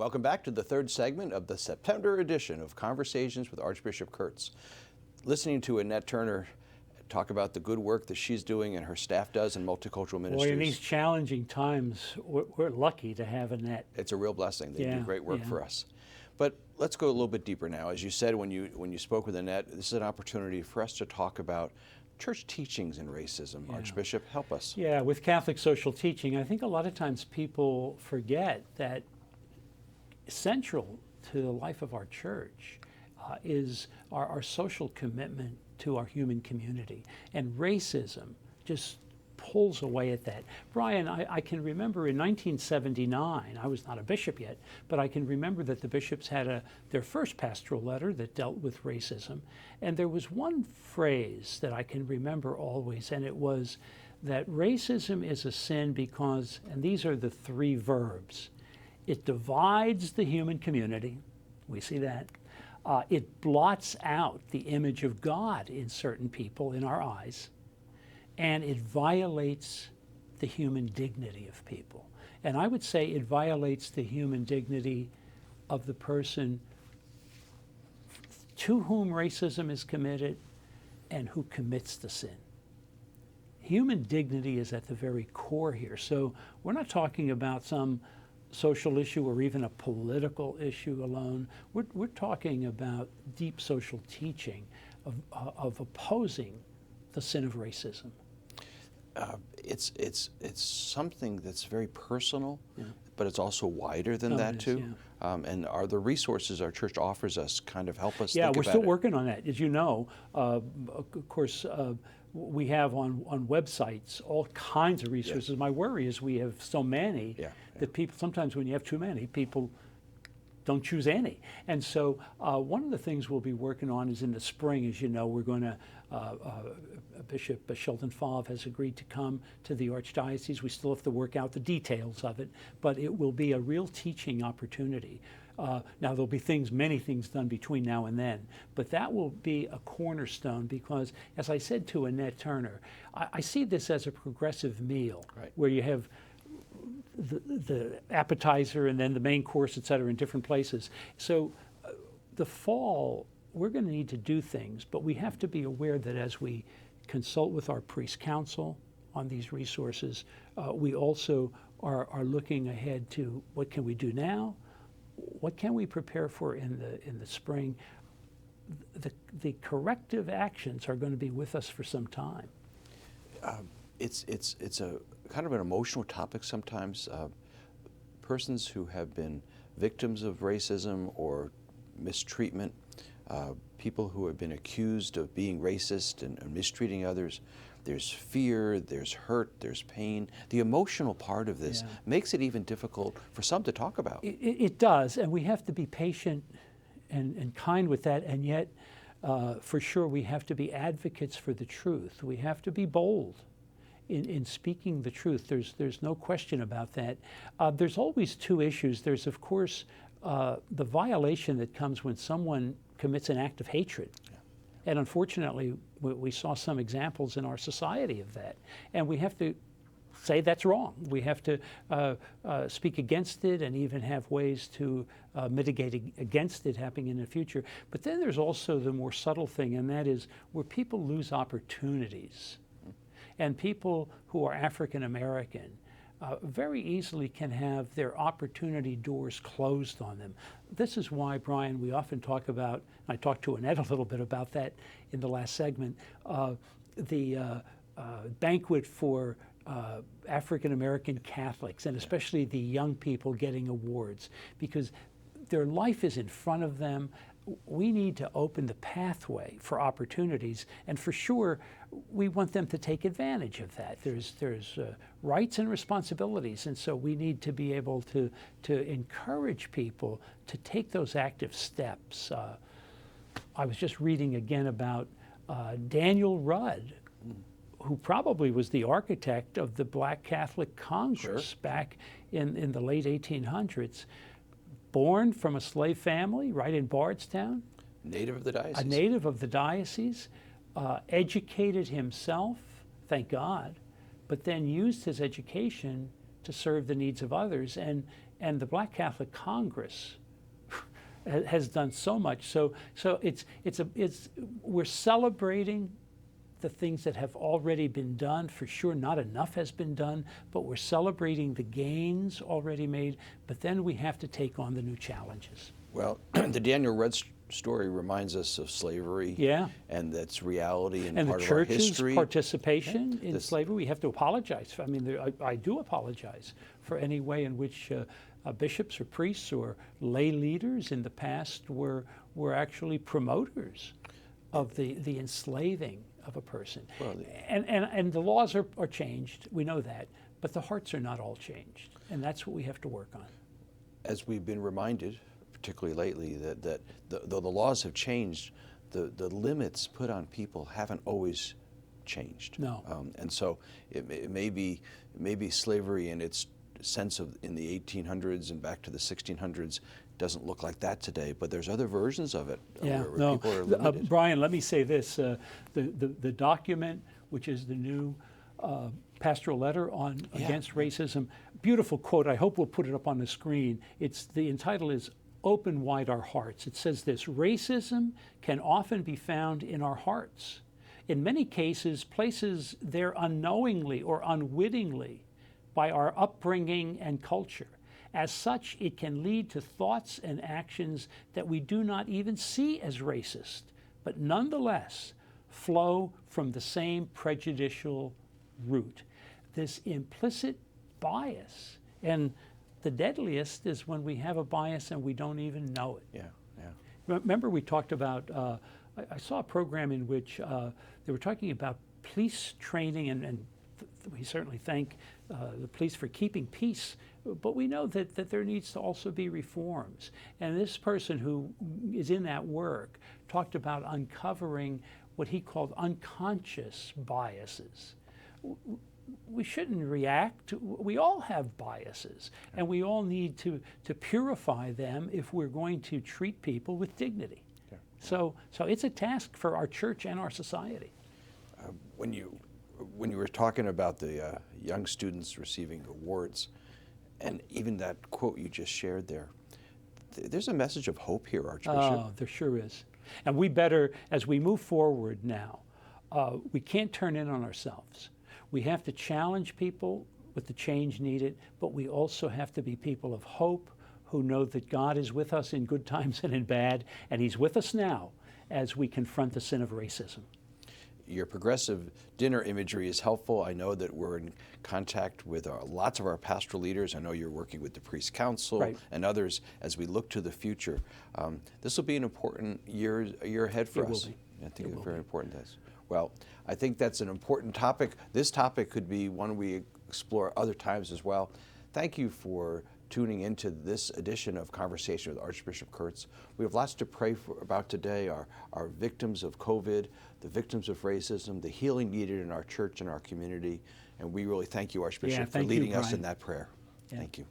Welcome back to the third segment of the September edition of Conversations with Archbishop Kurtz. Listening to Annette Turner talk about the good work that she's doing and her staff does in multicultural ministries. Boy, in these challenging times, we're lucky to have Annette. It's a real blessing. They do great work for us. But let's go a little bit deeper now. As you said when you spoke with Annette, this is an opportunity for us to talk about church teachings in racism. Archbishop, help us. Yeah, with Catholic social teaching, I think a lot of times people forget that central to the life of our church is our social commitment to our human community. And racism just pulls away at that. Brian, I can remember in 1979, I was not a bishop yet, but I can remember that the bishops had their first pastoral letter that dealt with racism. And there was one phrase that I can remember always, and it was that racism is a sin because, and these are the three verbs, it divides the human community, we see that. It blots out the image of God in certain people in our eyes, and it violates the human dignity of people. And I would say it violates the human dignity of the person to whom racism is committed and who commits the sin. Human dignity is at the very core here. So we're not talking about some social issue or even a political issue alone. We're talking about deep social teaching of opposing the sin of racism. It's something that's very personal, but it's also wider than that too. And are the resources our church offers us kind of help us think about it? Yeah, we're still working on that. As you know, of course, we have on websites all kinds of resources. Yes. My worry is we have so many that people, sometimes when you have too many, people don't choose any. And so one of the things we'll be working on is in the spring, as you know, we're going to, Bishop Sheldon Favre has agreed to come to the Archdiocese. We still have to work out the details of it, but it will be a real teaching opportunity. Now there'll be many things done between now and then, but that will be a cornerstone because, as I said to Annette Turner, I see this as a progressive meal where you have the appetizer and then the main course, et cetera, in different places. So the fall, we're going to need to do things, but we have to be aware that as we consult with our priest council on these resources, we also are looking ahead to what can we do now, what can we prepare for in the spring. The corrective actions are going to be with us for some time. It's a kind of an emotional topic sometimes. Persons who have been victims of racism or mistreatment, people who have been accused of being racist and mistreating others, there's fear, there's hurt, there's pain. The emotional part of this makes it even difficult for some to talk about. It does, and we have to be patient and kind with that, and yet for sure we have to be advocates for the truth. We have to be bold in speaking the truth. There's no question about that. There's always two issues. There's, of course, the violation that comes when someone commits an act of hatred. And unfortunately, we saw some examples in our society of that. And we have to say that's wrong. We have to speak against it and even have ways to mitigate against it happening in the future. But then there's also the more subtle thing, and that is where people lose opportunities. And people who are African American very easily can have their opportunity doors closed on them. This is why, Brian, we often talk about, and I talked to Annette a little bit about that in the last segment, the banquet for African American Catholics, and especially the young people getting awards, because their life is in front of them. We need to open the pathway for opportunities, and for sure, we want them to take advantage of that. There's rights and responsibilities, and so we need to be able to encourage people to take those active steps. I was just reading again about Daniel Rudd, who probably was the architect of the Black Catholic Congress back in the late 1800s. Born from a slave family right in Bardstown. Native of the diocese. A native of the diocese, educated himself, thank God, but then used his education to serve the needs of others. And And the Black Catholic Congress has done so much. So we're celebrating the things that have already been done. For sure, not enough has been done, but we're celebrating the gains already made. But then we have to take on the new challenges. Well, the Daniel Red story reminds us of slavery, Yeah, and that's reality and and part the of our church's history. participation in slavery. We have to apologize. I mean, I do apologize for any way in which bishops or priests or lay leaders in the past were actually promoters of the enslaving of a person. Well, And the laws are changed, we know that, but the hearts are not all changed, and that's what we have to work on. as we've been reminded, particularly lately, that though the laws have changed, the limits put on people haven't always changed. No. And so it may be slavery in its sense of in the 1800s and back to the 1600s doesn't look like that today, but there's other versions of it where people are limited. Brian, let me say this: the document, which is the new pastoral letter on against racism, beautiful quote. I hope we'll put it up on the screen. The entitle is "Open Wide Our Hearts." It says this: racism can often be found in our hearts. In many cases, places there unknowingly or unwittingly by our upbringing and culture. As such, it can lead to thoughts and actions that we do not even see as racist, but nonetheless flow from the same prejudicial root. This implicit bias. And the deadliest is when we have a bias and we don't even know it. Yeah. Remember we talked about, I saw a program in which they were talking about police training, and we certainly thank the police for keeping peace, but we know that there needs to also be reforms. And this person who is in that work talked about uncovering what he called unconscious biases. We shouldn't react. We all have biases, and we all need to purify them if we're going to treat people with dignity. Yeah. So it's a task for our church and our society. When you were talking about the young students receiving awards, and even that quote you just shared there, there's a message of hope here, Archbishop. Oh, there sure is. And we better, as we move forward now, we can't turn in on ourselves. We have to challenge people with the change needed, but we also have to be people of hope who know that God is with us in good times and in bad, and He's with us now as we confront the sin of racism. Your progressive dinner imagery is helpful. I know that we're in contact with lots of our pastoral leaders. I know you're working with the Priest Council and others as we look to the future. This will be an important year ahead for us. I think it's very important to us. Well, I think that's an important topic. This topic could be one we explore other times as well. Thank you for tuning into this edition of Conversation with Archbishop Kurtz. We have lots to pray about today, our victims of COVID, the victims of racism, the healing needed in our church and our community. And we really thank you, Archbishop, for leading us in that prayer. Thank you.